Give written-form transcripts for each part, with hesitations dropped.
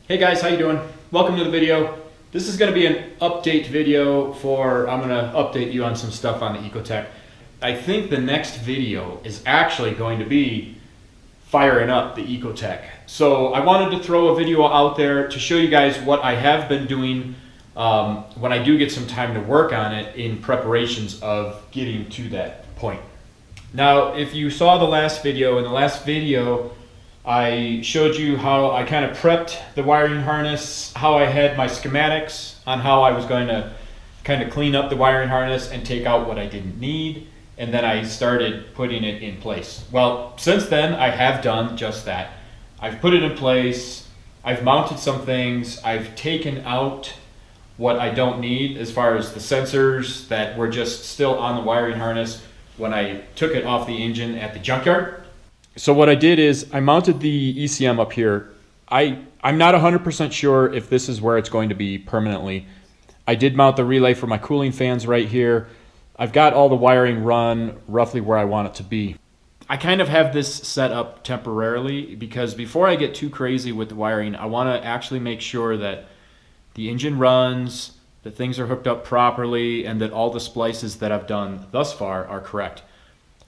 Hey guys, how you doing? Welcome to the video. This is going to be an update video I'm going to update you on some stuff on the Ecotec. I think the next video is actually going to be firing up the Ecotec. So I wanted to throw a video out there to show you guys what I have been doing when I do get some time to work on it in preparations of getting to that point. Now, if you saw the last video, in the last video I showed you how I kind of prepped the wiring harness, how I had my schematics on how I was going to kind of clean up the wiring harness and take out what I didn't need, and then I started putting it in place. Well, since then I have done just that. I've put it in place, I've mounted some things, I've taken out what I don't need as far as the sensors that were just still on the wiring harness when I took it off the engine at the junkyard. So what I did is I mounted the ECM up here. I'm not 100% sure if this is where it's going to be permanently. I did mount the relay for my cooling fans right here. I've got all the wiring run roughly where I want it to be. I kind of have this set up temporarily because before I get too crazy with the wiring, I want to actually make sure that the engine runs, that things are hooked up properly, and that all the splices that I've done thus far are correct.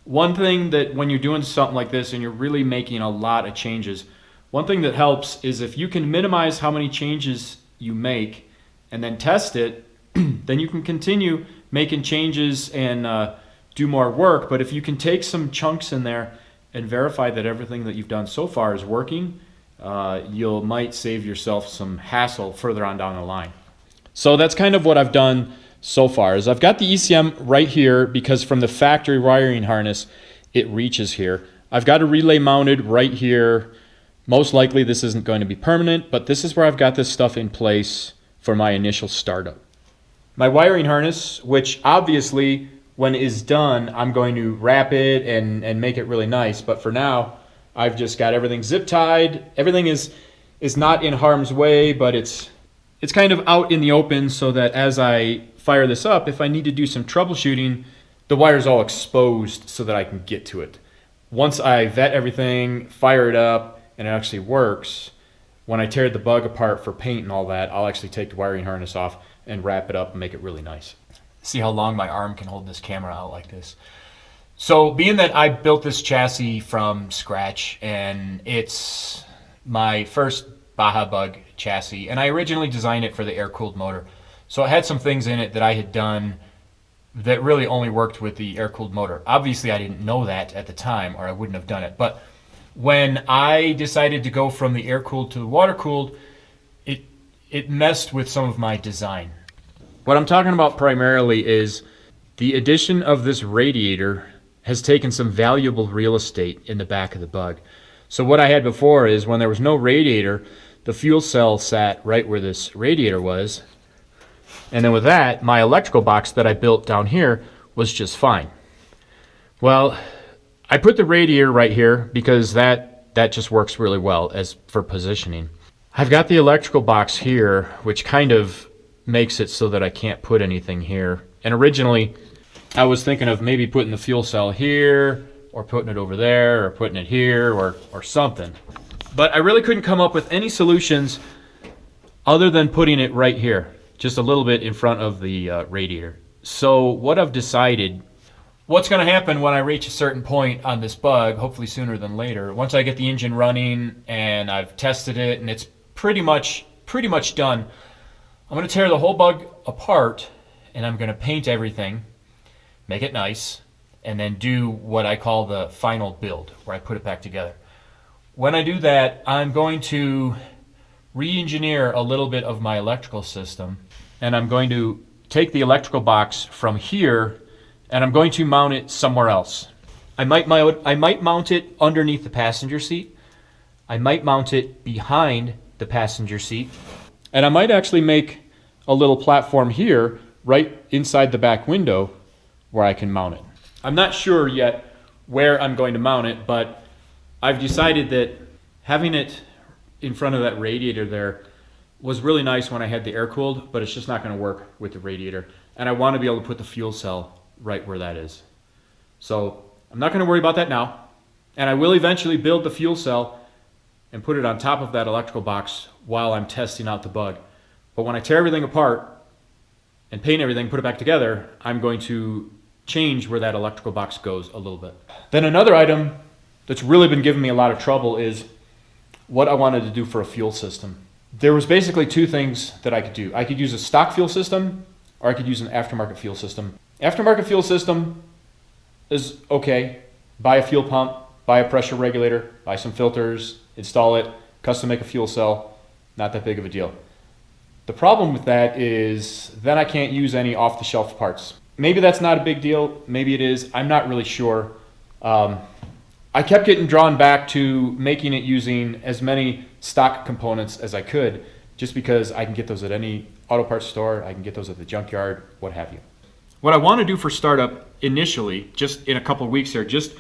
One thing that when you're doing something like this and you're really making a lot of changes, one thing that helps is if you can minimize how many changes you make and then test it, then you can continue making changes and do more work. But if you can take some chunks in there and verify that everything that you've done so far is working, you might save yourself some hassle further on down the line. So that's kind of what I've done so far. Is I've got the ECM right here because from the factory wiring harness it reaches here. I've got a relay mounted right here. Most likely this isn't going to be permanent, but this is where I've got this stuff in place for my initial startup. My wiring harness, which obviously when it is done I'm going to wrap it and make it really nice, but for now I've just got everything zip tied. Everything is not in harm's way, but it's kind of out in the open so that as I fire this up, if I need to do some troubleshooting, the wire's all exposed so that I can get to it. Once I vet everything, fire it up, and it actually works, when I tear the bug apart for paint and all that, I'll actually take the wiring harness off and wrap it up and make it really nice. See how long my arm can hold this camera out like this. So being that I built this chassis from scratch and it's my first Baja Bug chassis, and I originally designed it for the air-cooled motor. So it had some things in it that I had done that really only worked with the air-cooled motor. Obviously I didn't know that at the time or I wouldn't have done it. But when I decided to go from the air-cooled to the water-cooled, it messed with some of my design. What I'm talking about primarily is the addition of this radiator has taken some valuable real estate in the back of the Bug. So what I had before is when there was no radiator, the fuel cell sat right where this radiator was. And then with that, my electrical box that I built down here was just fine. Well, I put the radiator right here because that just works really well as for positioning. I've got the electrical box here, which kind of makes it so that I can't put anything here. And originally, I was thinking of maybe putting the fuel cell here, or putting it over there, or putting it here, or something. But I really couldn't come up with any solutions other than putting it right here, just a little bit in front of the radiator. So what I've decided, what's going to happen when I reach a certain point on this Bug, hopefully sooner than later, once I get the engine running and I've tested it and it's pretty much done, I'm going to tear the whole Bug apart and I'm going to paint everything, make it nice, and then do what I call the final build, where I put it back together. When I do that, I'm going to re-engineer a little bit of my electrical system, and I'm going to take the electrical box from here and I'm going to mount it somewhere else. I might mount it underneath the passenger seat. I might mount it behind the passenger seat, and I might actually make a little platform here right inside the back window where I can mount it. I'm not sure yet where I'm going to mount it, but I've decided that having it in front of that radiator there was really nice when I had the air-cooled, but it's just not going to work with the radiator. And I want to be able to put the fuel cell right where that is. So I'm not going to worry about that now. And I will eventually build the fuel cell and put it on top of that electrical box while I'm testing out the bug. But when I tear everything apart and paint everything, put it back together, I'm going to change where that electrical box goes a little bit. Then another item that's really been giving me a lot of trouble is what I wanted to do for a fuel system. There was basically two things that I could do. I could use a stock fuel system, or I could use an aftermarket fuel system. Aftermarket fuel system is okay. Buy a fuel pump, buy a pressure regulator, buy some filters, install it, custom make a fuel cell, not that big of a deal. The problem with that is then I can't use any off-the-shelf parts. Maybe that's not a big deal, maybe it is, I'm not really sure. I kept getting drawn back to making it using as many stock components as I could, just because I can get those at any auto parts store, I can get those at the junkyard, what have you. What I want to do for startup initially, just in a couple of weeks here, just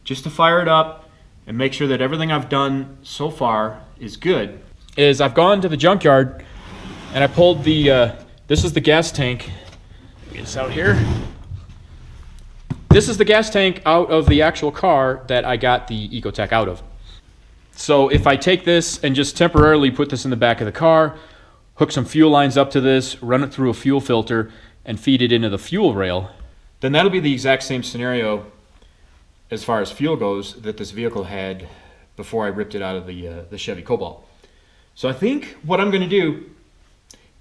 to fire it up and make sure that everything I've done so far is good, is I've gone to the junkyard and I pulled the, this is the gas tank. Let me get this out here. This is the gas tank out of the actual car that I got the Ecotec out of. So if I take this and just temporarily put this in the back of the car, hook some fuel lines up to this, run it through a fuel filter, and feed it into the fuel rail, then that'll be the exact same scenario as far as fuel goes that this vehicle had before I ripped it out of the Chevy Cobalt. So I think what I'm going to do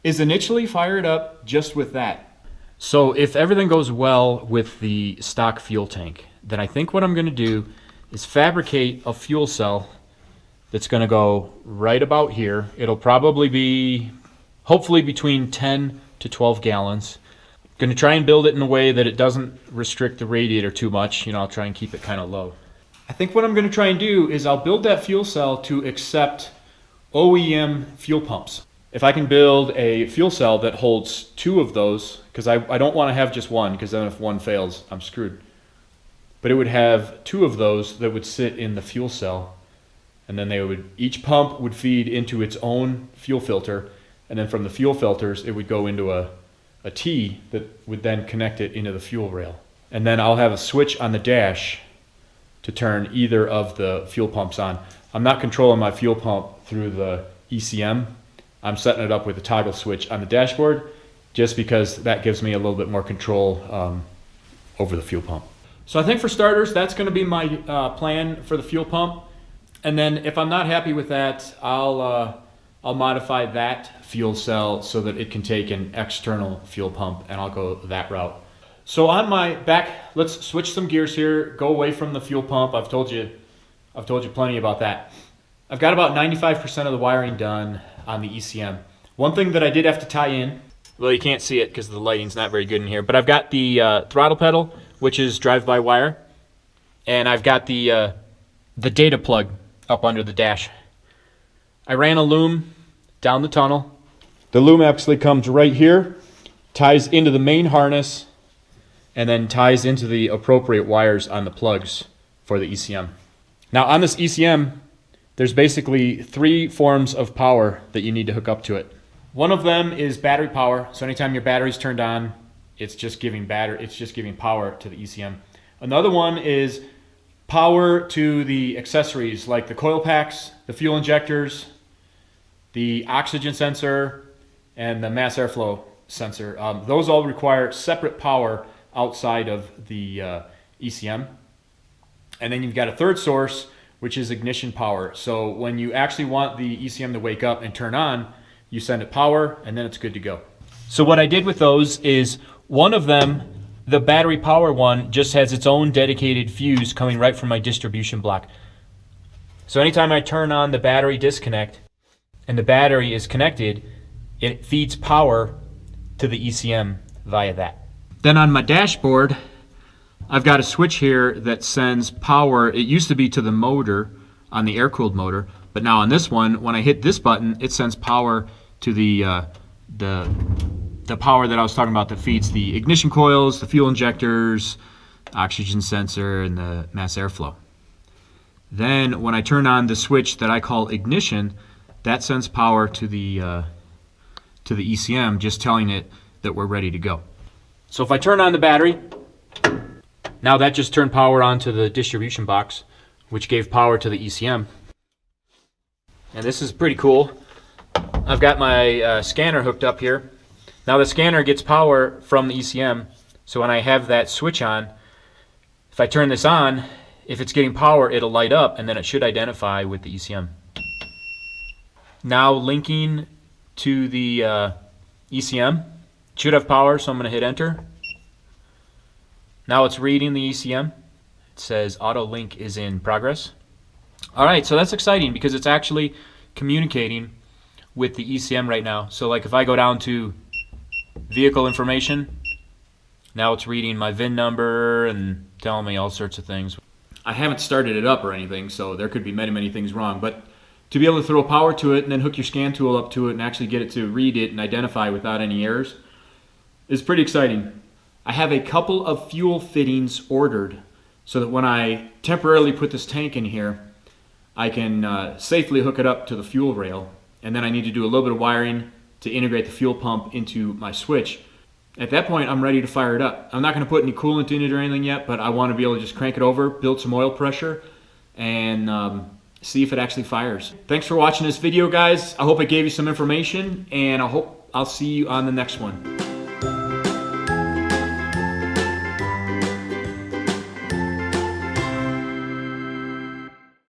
is initially fire it up just with that. So if everything goes well with the stock fuel tank, then I think what I'm going to do is fabricate a fuel cell that's going to go right about here. It'll probably be hopefully between 10 to 12 gallons. Going to try and build it in a way that it doesn't restrict the radiator too much. You know, I'll try and keep it kind of low. I think what I'm going to try and do is I'll build that fuel cell to accept OEM fuel pumps. If I can build a fuel cell that holds two of those, because I don't want to have just one, because then if one fails, I'm screwed. But it would have two of those that would sit in the fuel cell, and then each pump would feed into its own fuel filter, and then from the fuel filters it would go into a T that would then connect it into the fuel rail. And then I'll have a switch on the dash to turn either of the fuel pumps on. I'm not controlling my fuel pump through the ECM. I'm setting it up with a toggle switch on the dashboard just because that gives me a little bit more control over the fuel pump. So I think for starters, that's going to be my plan for the fuel pump. And then if I'm not happy with that, I'll modify that fuel cell so that it can take an external fuel pump, and I'll go that route. So on my back, let's switch some gears here, go away from the fuel pump. I've told you plenty about that. I've got about 95% of the wiring done on the ECM. One thing that I did have to tie in, well, you can't see it because the lighting's not very good in here, but I've got the throttle pedal, which is drive-by-wire, and I've got the data plug up under the dash. I ran a loom down the tunnel. The loom actually comes right here, ties into the main harness, and then ties into the appropriate wires on the plugs for the ECM. Now on this ECM, there's basically three forms of power that you need to hook up to it. One of them is battery power. So anytime your battery's turned on, it's just giving power to the ECM. Another one is power to the accessories like the coil packs, the fuel injectors, the oxygen sensor, and the mass airflow sensor. Those all require separate power outside of the ECM. And then you've got a third source, which is ignition power. So when you actually want the ECM to wake up and turn on, you send it power, and then it's good to go. So what I did with those is one of them, the battery power one, just has its own dedicated fuse coming right from my distribution block. So anytime I turn on the battery disconnect and the battery is connected, it feeds power to the ECM via that. Then on my dashboard, I've got a switch here that sends power. It used to be to the motor on the air-cooled motor, but now on this one, when I hit this button, it sends power to the power that I was talking about that feeds the ignition coils, the fuel injectors, oxygen sensor, and the mass airflow. Then when I turn on the switch that I call ignition, that sends power to the ECM, just telling it that we're ready to go. So if I turn on the battery, now that just turned power on to the distribution box, which gave power to the ECM. And this is pretty cool. I've got my scanner hooked up here. Now the scanner gets power from the ECM, so when I have that switch on, if I turn this on, if it's getting power, it'll light up, and then it should identify with the ECM. Now linking to the ECM. It should have power, so I'm going to hit enter. Now it's reading the ECM. It says auto link is in progress. Alright, so that's exciting because it's actually communicating with the ECM right now. So like if I go down to vehicle information, now it's reading my VIN number and telling me all sorts of things. I haven't started it up or anything, so there could be many things wrong, but to be able to throw power to it and then hook your scan tool up to it and actually get it to read it and identify without any errors is pretty exciting. I have a couple of fuel fittings ordered so that when I temporarily put this tank in here, I can safely hook it up to the fuel rail, and then I need to do a little bit of wiring to integrate the fuel pump into my switch. At that point, I'm ready to fire it up. I'm not going to put any coolant in it or anything yet, but I want to be able to just crank it over, build some oil pressure, and see if it actually fires. Thanks for watching this video, guys. I hope it gave you some information, and I hope I'll see you on the next one.